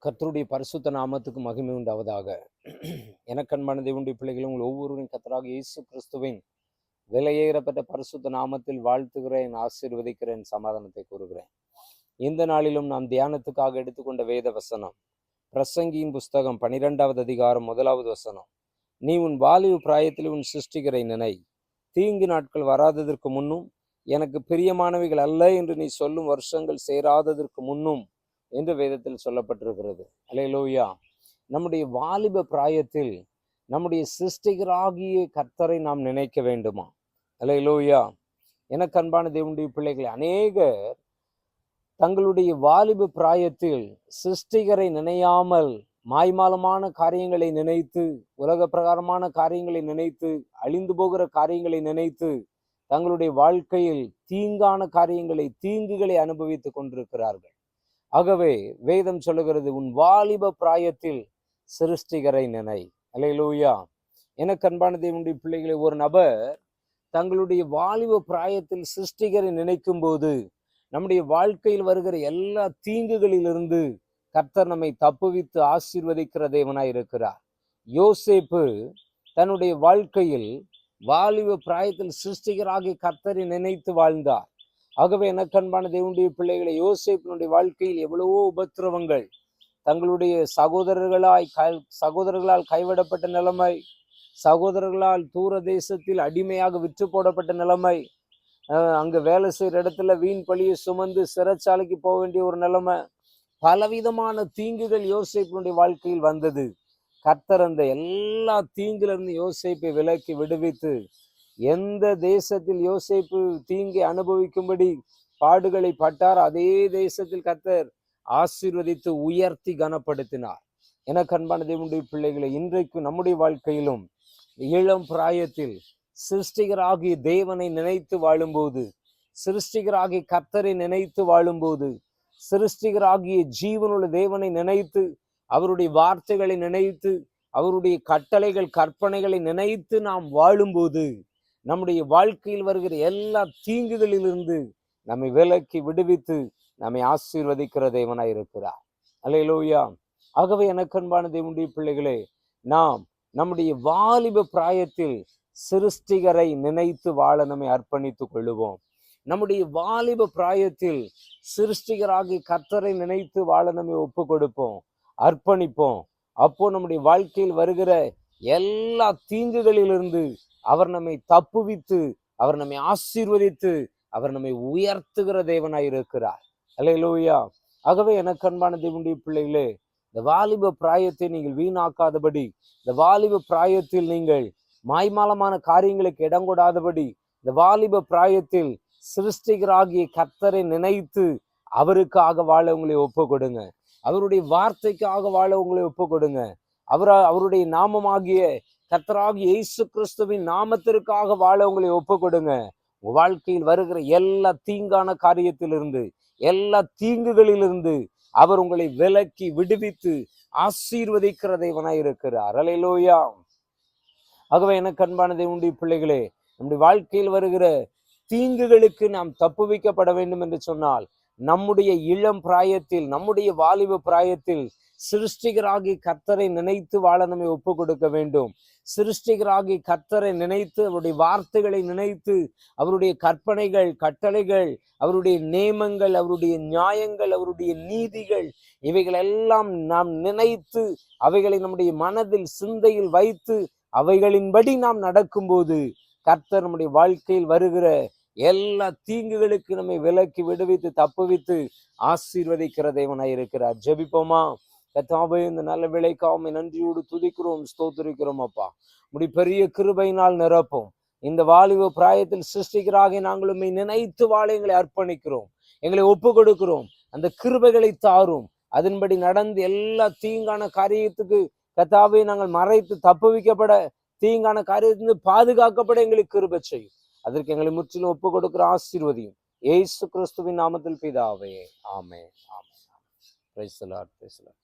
கர்த்தருடைய பரிசுத்த நாமத்துக்கு மகிமை உண்டாவதாக. எனக்கு அன்பான தேவனுடைய பிள்ளைகளும் உங்கள் ஒவ்வொருவரும் கர்த்தராக இயேசு கிறிஸ்துவின் விலையேறப்பட்ட பரிசுத்த நாமத்தில் வாழ்த்துகிறேன், ஆசீர்வதிக்கிறேன், சமாதானத்தை கூறுகிறேன். இந்த நாளிலும் நாம் தியானத்துக்காக எடுத்துக்கொண்ட வேத வசனம் பிரசங்கியின் புஸ்தகம் 12வது அதிகாரம் 1வது வசனம். நீ உன் வாலிப பிராயத்தில் உன் சிருஷ்டிகரை நினை, தீங்கு நாட்கள் வராததற்கு முன்னும் எனக்கு பிரியமானவைகள் அல்ல என்று நீ சொல்லும் வருஷங்கள் சேராததற்கு முன்னும் என்று வேதத்தில் சொல்லப்பட்டிருக்கிறது. அல்லேலூயா. நம்முடைய வாலிப பிராயத்தில் நம்முடைய சிருஷ்டிகராகிய கர்த்தரை நாம் நினைக்க வேண்டுமா? அல்லேலூயா. எனக்கு அன்பான தேவனுடைய பிள்ளைகளை, அநேகர் தங்களுடைய வாலிப பிராயத்தில் சிருஷ்டிகரை நினையாமல் மாய்மாலமான காரியங்களை நினைத்து, உலக பிரகாரமான காரியங்களை நினைத்து, அழிந்து போகிற காரியங்களை நினைத்து தங்களுடைய வாழ்க்கையில் தீங்கான காரியங்களை, தீங்குகளை அனுபவித்துக் கொண்டிருக்கிறார்கள். ஆகவே வேதம் சொல்லுகிறது, உன் வாலிப பிராயத்தில் சிருஷ்டிகரை நினை. அல்லேலூயா. எனக்கு அன்பான தேவனுடைய பிள்ளைகளை, ஒரு நபர் தங்களுடைய வாலிப பிராயத்தில் சிருஷ்டிகரை நினைக்கும் போது நம்முடைய வாழ்க்கையில் வருகிற எல்லா தீங்குகளிலிருந்து கர்த்தர் நம்மை தப்புவித்து ஆசீர்வதிக்கிற தேவனாய் இருக்கிறார். யோசேப்பு தன்னுடைய வாழ்க்கையில் வாலிப பிராயத்தில் சிருஷ்டிகராகி கர்த்தரை நினைத்து வாழ்ந்தார். ஆகவே எனக்கு அன்பான தேவனுடைய பிள்ளைகளை, யோசேப்பினுடைய வாழ்க்கையில் எவ்வளவோ உபத்திரவங்கள், தங்களுடைய சகோதரர்களால் கைவிடப்பட்ட நிலைமை, சகோதரர்களால் தூர தேசத்தில் அடிமையாக விற்று போடப்பட்ட நிலைமை, அங்க வேலை செய்யற இடத்துல வீண் பழியை சுமந்து சிறைச்சாலைக்கு போக வேண்டிய ஒரு நிலைமை, பலவிதமான தீங்குகள் யோசேப்பினுடைய வாழ்க்கையில் வந்தது. கர்த்தர் அந்த எல்லா தீங்கிலிருந்து யோசேப்பை விலக்கி விடுவித்து, எந்த தேசத்தில் யோசேப்பு தீங்கை அனுபவிக்கும்படி பாடுகளை பட்டார், அதே தேசத்தில் கர்த்தர் ஆசீர்வதித்து உயர்த்தி கனப்படுத்தினார். எனக்கு அன்பான தேவனுடைய பிள்ளைகளை, இன்றைக்கு நம்முடைய வாழ்க்கையிலும் இளம் பிராயத்தில் சிருஷ்டிகராகிய தேவனை நினைத்து வாழும்போது, சிருஷ்டிகராகிய கர்த்தரை நினைத்து வாழும்போது, சிருஷ்டிகராகிய ஜீவனுள்ள தேவனை நினைத்து, அவருடைய வார்த்தைகளை நினைத்து, அவருடைய கட்டளைகள் கற்பனைகளை நினைத்து நாம் வாழும்போது, நம்முடைய வாழ்க்கையில் வருகிற எல்லா தீங்குகளிலிருந்து நம்மை விலக்கி விடுவித்து நம்மை ஆசீர்வதிக்கிற தேவனாய் இருக்கிறார். அல்லேலூயா. ஆகவே எனக்கு அன்பான தேவனுடைய பிள்ளைகளே, நாம் நம்முடைய வாலிப பிராயத்தில் சிருஷ்டிகரை நினைத்து வாழ நம்மை அர்ப்பணித்துக் கொள்ளுவோம். நம்முடைய வாலிப பிராயத்தில் சிருஷ்டிகராகி கர்த்தரை நினைத்து வாழ நம்மை ஒப்பு கொடுப்போம், அர்ப்பணிப்போம். அப்போ நம்முடைய வாழ்க்கையில் வருகிற எல்லா தீங்குகளிலிருந்து அவர் நம்மை தப்புவித்து, அவர் நம்மை ஆசீர்வதித்து, அவர் நம்மை உயர்த்துகிற தேவனாய் இருக்கிறார். அல்லேலூயா. ஆகவே எனக்கு அன்பான தேவனுடைய பிள்ளைகளே, இந்த வாலிப பிராயத்தை நீங்கள் வீணாக்காதபடி, இந்த வாலிப பிராயத்தில் நீங்கள் மாய்மாலமான காரியங்களுக்கு இடம் கொடாதபடி, இந்த வாலிப பிராயத்தில் சிருஷ்டிகராகிய கர்த்தரை நினைத்து அவருக்காக வாழ உங்களை ஒப்பு கொடுங்க. அவருடைய வார்த்தைக்காக வாழ உங்களை ஒப்பு கொடுங்க. அவருடைய நாமமாகிய கர்த்தராகிய இயேசு கிறிஸ்துவின் நாமத்திற்காக வாழ உங்களை ஒப்பு கொடுங்க. உங்க வாழ்க்கையில் வருகிற எல்லா தீங்கான காரியத்திலிருந்து, எல்லா தீங்குகளிலிருந்து அவர் உங்களை விலக்கி விடுவித்து ஆசீர்வதிக்கிற தேவனாய் இருக்கிறார். அல்லேலூயா. ஆகவே எனக்கு அன்பான தேவனுடைய பிள்ளைகளே, நம்முடைய வாழ்க்கையில் வருகிற தீங்குகளுக்கு நாம் தப்புவிக்கப்பட வேண்டும் என்று சொன்னால், நம்முடைய இளம் பிராயத்தில், நம்முடைய வாலிப பிராயத்தில் சிருஷ்டிகராகி கர்த்தரை நினைத்து வாழ நம்மை ஒப்பு கொடுக்க வேண்டும். சிருஷ்டிகராகி கர்த்தரை நினைத்து, அவருடைய வார்த்தைகளை நினைத்து, அவருடைய கற்பனைகள் கட்டளைகள், அவருடைய நேமங்கள், அவருடைய நியாயங்கள், அவருடைய நீதிகள், இவைகள் எல்லாம் நாம் நினைத்து, அவைகளை நம்முடைய மனதில் சிந்தையில் வைத்து, அவைகளின்படி நாம் நடக்கும்போது கர்த்தர் நம்முடைய வாழ்க்கையில் வருகிற எல்லா தீங்குகளுக்கு நம்மை விலக்கி விடுவித்து தப்புவித்து ஆசீர்வதிக்கிற தேவனாய் இருக்கிறார். ஜெபிப்போமா? கர்த்தாவே, இந்த நல்ல விளைக்காமை நன்றியோடு துதிக்கிறோம், ஸ்தோத்திரிக்கிறோம். அப்பா, நம்முடைய பெரிய கிருபையினால் நிரப்பும். இந்த வாலிப பிராயத்தில் சிருஷ்டிகராக நாங்களும் நினைத்து வாழ எங்களை அர்ப்பணிக்கிறோம், எங்களை ஒப்பு கொடுக்கிறோம். அந்த கிருபைகளை தாரும். அதன்படி நடந்து எல்லா தீங்கான காரியத்துக்கு கர்த்தாவே நாங்கள் மறைத்து தப்புவிக்கப்பட, தீங்கான காரியத்திலிருந்து பாதுகாக்கப்பட எங்களுக்கு கிருபை செய்யும். அதற்கு எங்களை முற்றிலும் ஒப்பு கொடுக்கிற ஆசீர்வதியும் இயேசு கிறிஸ்துவின் நாமத்தில் பிதாவே. ஆமென். ஆமென். Praise the lord. Praise the Lord.